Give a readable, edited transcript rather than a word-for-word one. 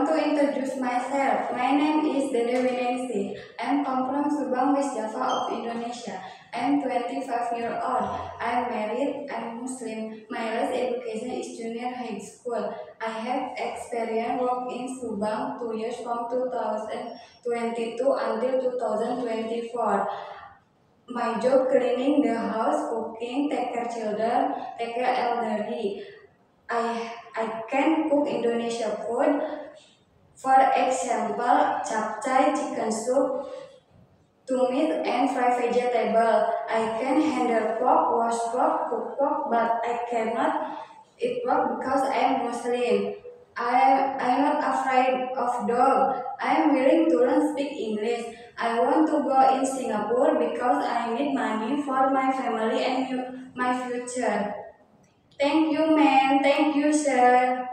want to introduce myself. My name is Dede Winningsi. I am come from Subang, West Java of Indonesia. I am 25 years old. I am married. I am Muslim. My last education is junior high school. I have experience work in Subang 2 years from 2022 until 2024. My job cleaning the house, cooking, take care children, take care elderly. I can cook Indonesian food. For example, chapchai, chicken soup, to meat and fried vegetable. I can handle pork, wash pork, cook pork, but I cannot eat pork because I am Muslim. I am not afraid of dog. I am willing to learn speak English. I want to go in Singapore because I need money for my family and my future. Thank you, ma'am. Thank you, sir.